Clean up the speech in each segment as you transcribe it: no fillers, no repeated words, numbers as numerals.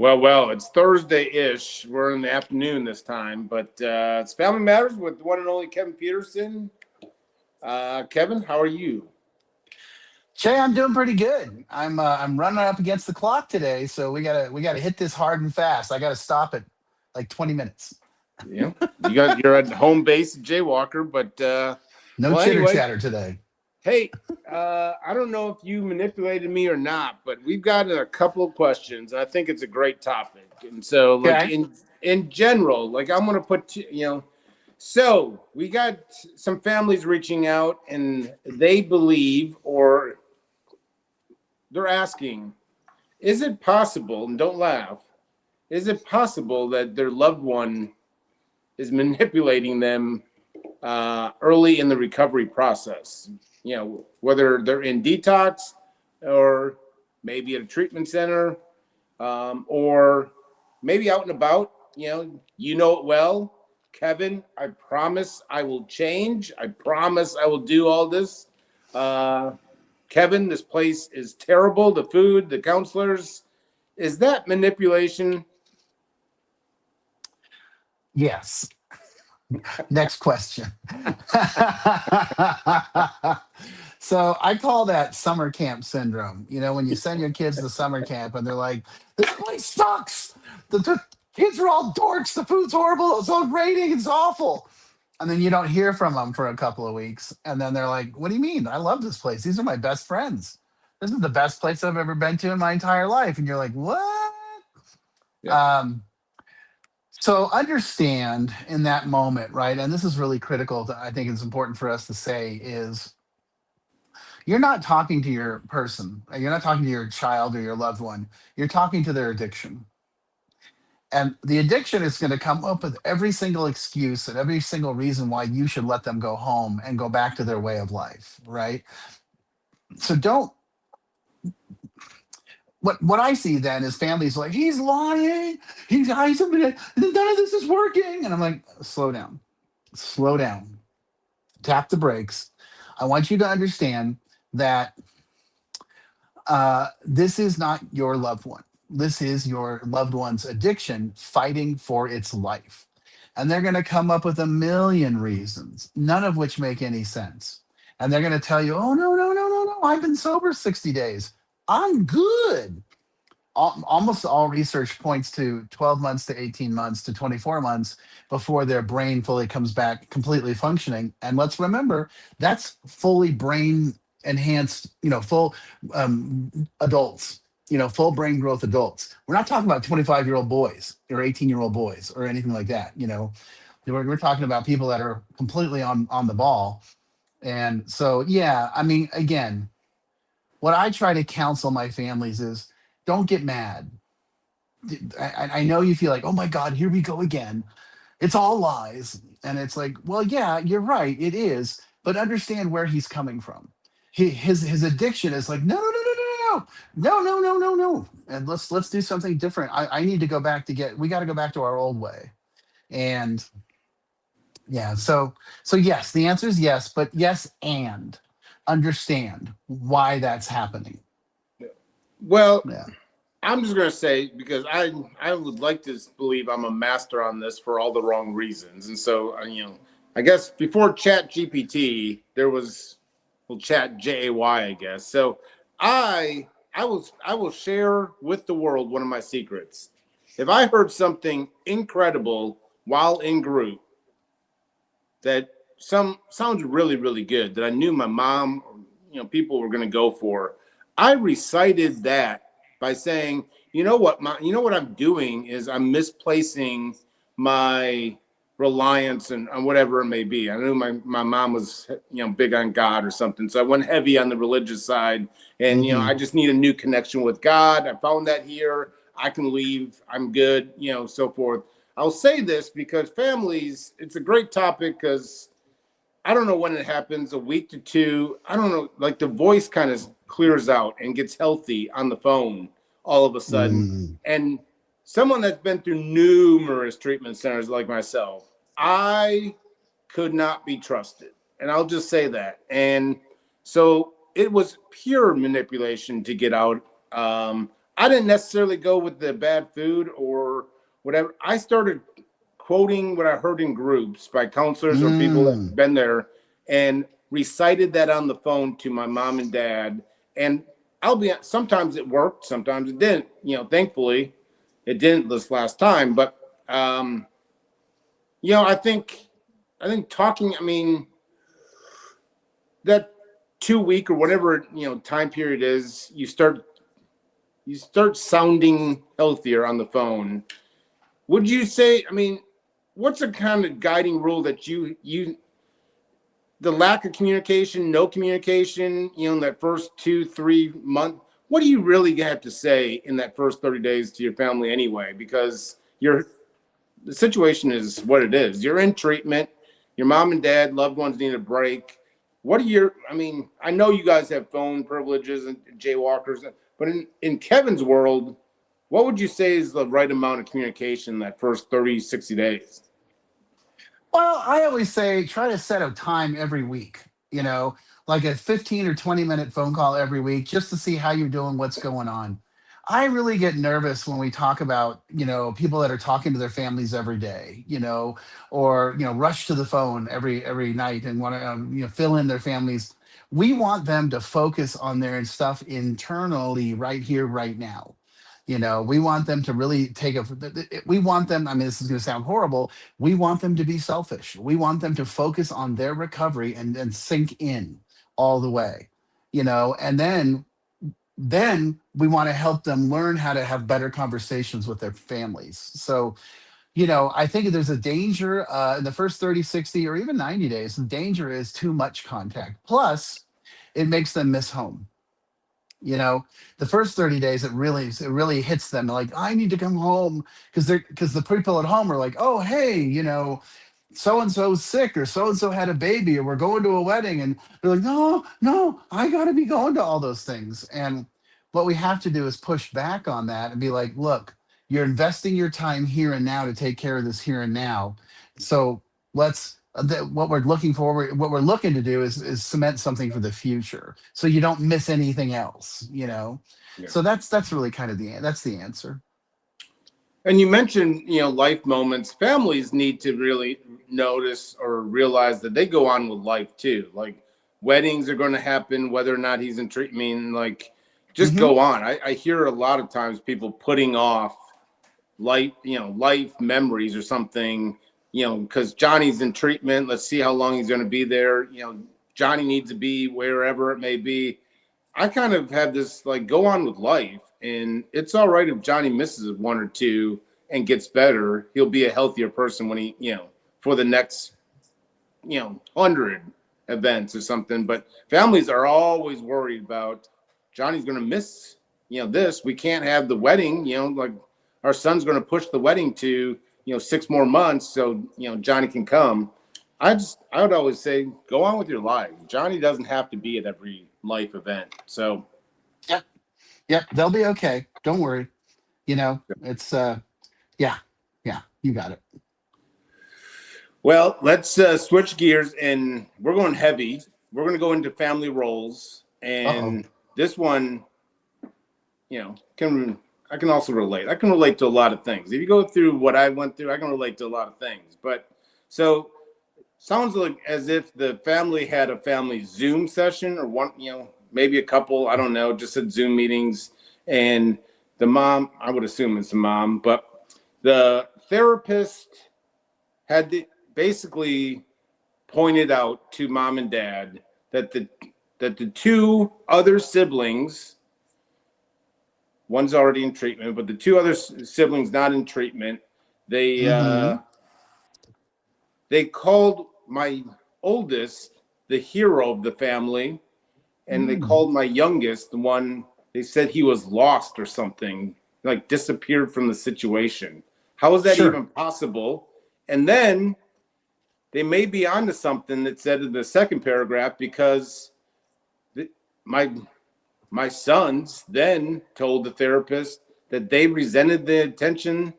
Well, it's Thursday-ish. We're in the afternoon this time, but it's Family Matters with the one and only Kevin Petersen. Kevin, how are you? Jay, I'm doing pretty good. I'm running up against the clock today, so we gotta hit this hard and fast. I gotta stop it like 20 minutes. Yeah, you're at home base at Jaywalker, but No well, chitter anyway, chatter today. hey, I don't know if you manipulated me or not, but we've got a couple of questions. I think it's a great topic, and so like Okay. in general, like I'm gonna put So we got some families reaching out, and they believe or they're asking, is it possible, and don't laugh, is it possible that their loved one is manipulating them early in the recovery process? Whether they're in detox or maybe at a treatment center, or maybe out and about. You know it well, Kevin. I promise I will change. I promise I will do all this. Uh, Kevin, this place is terrible. The food, the counselors. Is that manipulation? Yes. Next question. So I call that summer camp syndrome. You know, when you send your kids to summer camp and they're like, "This place sucks. The kids are all dorks. The food's horrible. It's all grating. It's awful." And then you don't hear from them for a couple of weeks, and then they're like, "What do you mean? I love this place. These are my best friends. This is the best place I've ever been to in my entire life." And you're like, "What?" Yeah. Um, so understand in that moment, right? And this is really critical. I think it's important for us to say is you're not talking to your person. You're not talking to your child or your loved one. You're talking to their addiction. And the addiction is going to come up with every single excuse and every single reason why you should let them go home and go back to their way of life, right? So don't what I see then is families like, he's lying, none of this is working. And I'm like, slow down, tap the brakes. I want you to understand that this is not your loved one. This is your loved one's addiction fighting for its life. And they're going to come up with a million reasons, none of which make any sense. And they're going to tell you, "Oh, no, no, no, no, no. I've been sober 60 days. I'm good." Almost all research points to 12 months to 18 months to 24 months before their brain fully comes back completely functioning. And let's remember, that's fully brain enhanced, full adults, full brain growth adults. We're not talking about 25-year-old boys or 18-year-old boys or anything like that. We're talking about people that are completely on the ball. And so, yeah, I mean, again, what I try to counsel my families is don't get mad. I know you feel like, "Oh my God, here we go again. It's all lies." And it's like, well, yeah, you're right. It is. But understand where he's coming from. His addiction is like, no, no, no, no, no, no, no, no, no, no, no. And let's do something different. I need to go back we got to go back to our old way. And yeah, so yes, the answer is yes, but yes, and understand why that's happening. Well, Yeah. I'm just gonna say because I would like to believe I'm a master on this for all the wrong reasons, and so I guess before Chat GPT there was Chat JAY, I guess. So I will share with the world one of my secrets. If I heard something incredible while in group that some sounds really really good that I knew my mom or people were going to go for, I recited that by saying, you know what I'm doing is I'm misplacing my reliance and on whatever it may be. I knew my mom was big on God or something, so I went heavy on the religious side, and Hmm. I just need a new connection with God. I found that here. I can leave. I'm good. So forth. I'll say this because families, it's a great topic because I don't know when it happens, a week to two. I don't know, like the voice kind of clears out and gets healthy on the phone all of a sudden. Mm. And someone that's been through numerous treatment centers like myself, I could not be trusted. And I'll just say that. And so it was pure manipulation to get out. I didn't necessarily go with the bad food or whatever. I started quoting what I heard in groups by counselors or people that been there and recited that on the phone to my mom and dad. And sometimes it worked, sometimes it didn't. Thankfully, it didn't this last time. But I think talking. I mean, that 2 week or whatever time period is, you start sounding healthier on the phone. Would you say? I mean, what's a kind of guiding rule that the lack of communication, no communication, in that first 2-3 months? What do you really have to say in that first 30 days to your family anyway? Because the situation is what it is. You're in treatment. Your mom and dad, loved ones need a break. I know you guys have phone privileges and jaywalkers, but in Kevin's world, what would you say is the right amount of communication that first 30, 60 days? Well, I always say try to set a time every week, like a 15 or 20-minute phone call every week just to see how you're doing, what's going on. I really get nervous when we talk about, people that are talking to their families every day, or, rush to the phone every night and want to, fill in their families. We want them to focus on their stuff internally right here, right now. We want them to really we want them, I mean, this is going to sound horrible. We want them to be selfish. We want them to focus on their recovery and sink in all the way, and then we want to help them learn how to have better conversations with their families. So, I think there's a danger in the first 30, 60, or even 90 days. The danger is too much contact. Plus, it makes them miss home. The first 30 days, it really hits them like, I need to come home, because the people at home are like, oh, hey, so and so's sick, or so and so had a baby, or we're going to a wedding, and they're like, no, no, I got to be going to all those things. And what we have to do is push back on that and be like, look, you're investing your time here and now to take care of this here and now. So what we're looking to do is cement something for the future, so you don't miss anything else. Yeah. So that's really kind of that's the answer. And you mentioned, life moments. Families need to really notice or realize that they go on with life too. Like weddings are going to happen, whether or not he's in treatment. I mean, like, just Hmm. go on. I hear a lot of times people putting off life memories or something, because Johnny's in treatment. Let's see how long he's going to be there. Johnny needs to be wherever it may be. I kind of have this like go on with life, and it's all right if Johnny misses one or two and gets better. He'll be a healthier person when for the next 100 events or something. But families are always worried about Johnny's going to miss this. We can't have the wedding. Like our son's going to push the wedding to 6 more months so Johnny can come. I would always say go on with your life. Johnny doesn't have to be at every life event. So Yep, they'll be okay, don't worry. It's yeah, yeah, you got it. well, let's switch gears, and we're going heavy. We're going to go into family roles, Uh-oh. and this one, I can also relate. I can relate to a lot of things. If you go through what I went through, I can relate to a lot of things. But so sounds like as if the family had a family Zoom session or one, maybe a couple, I don't know, just at Zoom meetings. And the mom, I would assume it's the mom, but the therapist basically pointed out to mom and dad that the two other siblings, one's already in treatment, but the two other siblings not in treatment, they Mm-hmm. they called my oldest the hero of the family, and they Mm. called my youngest the one. They said he was lost or something, like disappeared from the situation. How is that Sure. even possible? And then they may be onto something that said in the second paragraph, because my my sons then told the therapist that they resented the attention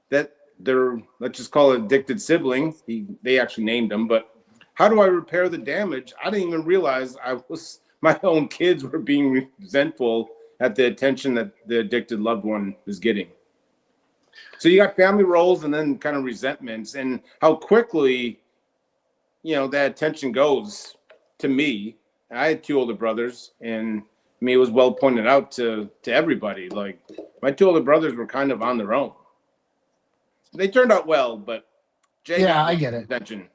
that their, let's just call it, addicted sibling, they actually named him, but how do I repair the damage? I didn't even realize my own kids were being resentful at the attention that the addicted loved one is getting. So you got family roles and then kind of resentments, and how quickly, that attention goes to me. I had two older brothers, and it was well pointed out to everybody. Like, my two older brothers were kind of on their own. They turned out well, but Jay Yeah, got I lots get of it. attention.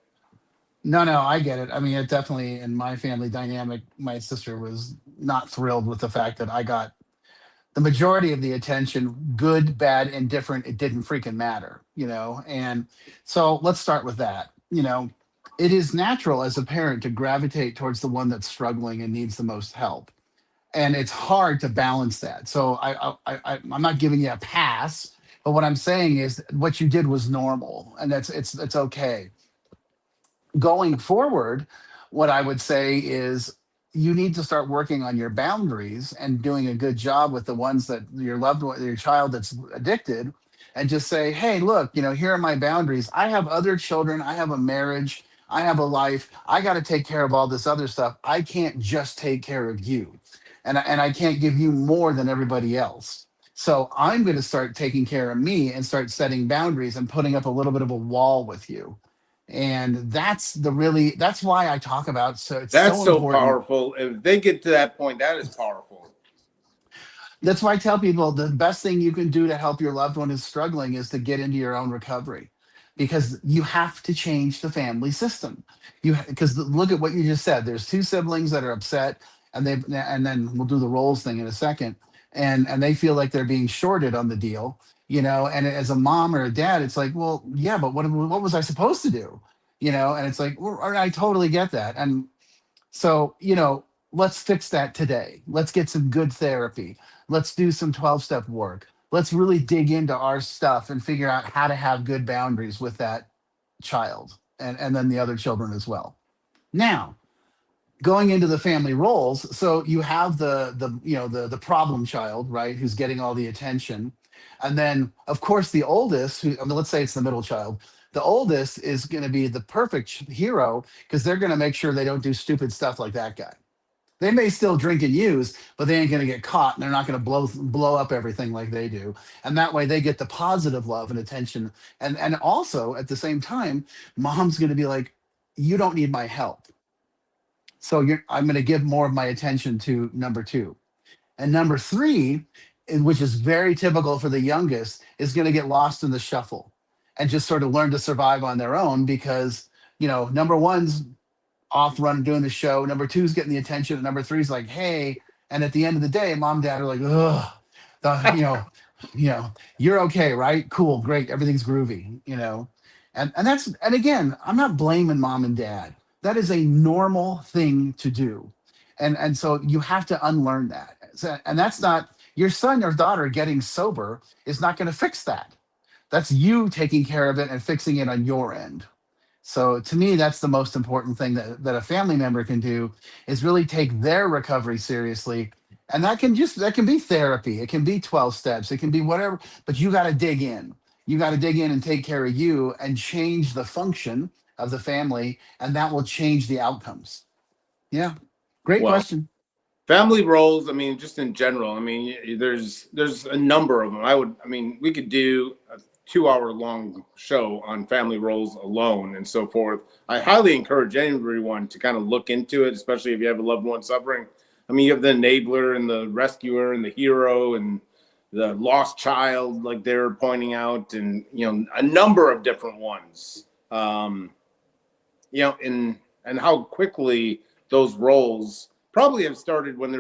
No, I get it. I mean, it definitely in my family dynamic, my sister was not thrilled with the fact that I got the majority of the attention, good, bad, indifferent. It didn't freaking matter, And so let's start with that. It is natural as a parent to gravitate towards the one that's struggling and needs the most help, and it's hard to balance that. So I'm not giving you a pass, but what I'm saying is what you did was normal, and it's okay. Going forward, what I would say is you need to start working on your boundaries and doing a good job with the ones that your loved one, your child that's addicted, and just say, hey, look, here are my boundaries. I have other children. I have a marriage. I have a life. I got to take care of all this other stuff. I can't just take care of you. And I can't give you more than everybody else. So I'm going to start taking care of me and start setting boundaries and putting up a little bit of a wall with you. And that's why I talk about, so it's That's so so important. powerful. If they get to that point, that is powerful. That's why I tell people the best thing you can do to help your loved one who's struggling is to get into your own recovery, because you have to change the family system. Because look at what you just said. There's two siblings that are upset, and then we'll do the roles thing in a second, and they feel like they're being shorted on the deal, And as a mom or a dad, it's like, well, yeah, but what was I supposed to do, And it's like, well, I totally get that, and so, let's fix that today. Let's get some good therapy. Let's do some 12-step work. Let's really dig into our stuff and figure out how to have good boundaries with that child and then the other children as well. Now, going into the family roles, so you have the problem child, right, who's getting all the attention. And then of course the oldest, let's say it's the middle child. The oldest is going to be the perfect hero because they're going to make sure they don't do stupid stuff like that guy. They may still drink and use, but they ain't going to get caught, and they're not going to blow up everything like they do. And that way, they get the positive love and attention. And also at the same time, mom's going to be like, "You don't need my help, so I'm going to give more of my attention to number two." And number three, which is very typical for the youngest, is going to get lost in the shuffle and just sort of learn to survive on their own because number one's off running doing the show. Number two's getting the attention. And number three's like, hey. And at the end of the day, mom and dad are like, ugh, you're okay, right? Cool, great, everything's groovy. And again, I'm not blaming mom and dad. That is a normal thing to do. And so you have to unlearn that. And that's not your son or daughter getting sober is not going to fix that. That's you taking care of it and fixing it on your end. So to me, that's the most important thing that a family member can do is really take their recovery seriously. And that can be therapy. It can be 12 steps. It can be whatever, but you got to dig in. You got to dig in and take care of you and change the function of the family. And that will change the outcomes. Yeah. Great Well, question. family roles, just in general, there's a number of them. We could do a 2 hour long show on family roles alone and so forth. I highly encourage everyone to kind of look into it, especially if you have a loved one suffering. You have the enabler and the rescuer and the hero and the lost child, like they're pointing out, and a number of different ones. And how quickly those roles probably have started when they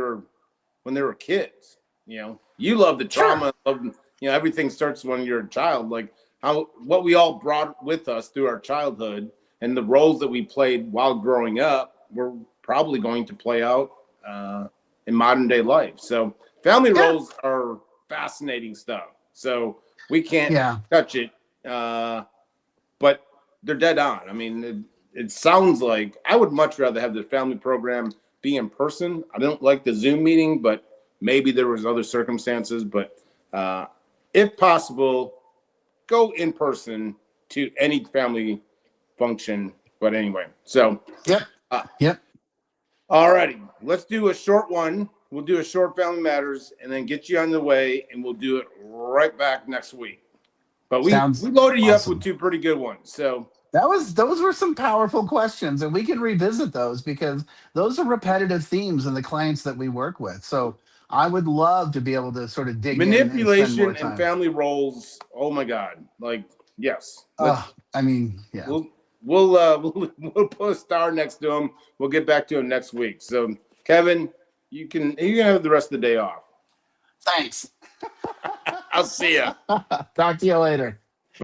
were kids. You love the Sure. trauma of everything starts when you're a child. Like what we all brought with us through our childhood and the roles that we played while growing up, we're probably going to play out in modern day life. So family Yeah. roles are fascinating stuff. So we can't Yeah. touch it, but they're dead on. It sounds like I would much rather have the family program be in person. I don't like the Zoom meeting, but maybe there was other circumstances. But if possible, go in person to any family function. But anyway, so Yep. uh, Yep. all righty, let's do a short one. We'll do a short Family Matters and then get you on the way, and we'll do it right back next week. But we Sounds loaded you up with awesome. 2 pretty good ones. So Those were some powerful questions, and we can revisit those because those are repetitive themes in the clients that we work with. So I would love to be able to sort of dig in and spend more manipulation and time. family roles. Oh my God! Like yes, I mean, yeah. we'll put a star next to him. We'll get back to him next week. So Kevin, you can have the rest of the day off. Thanks. I'll see ya. Talk to you later.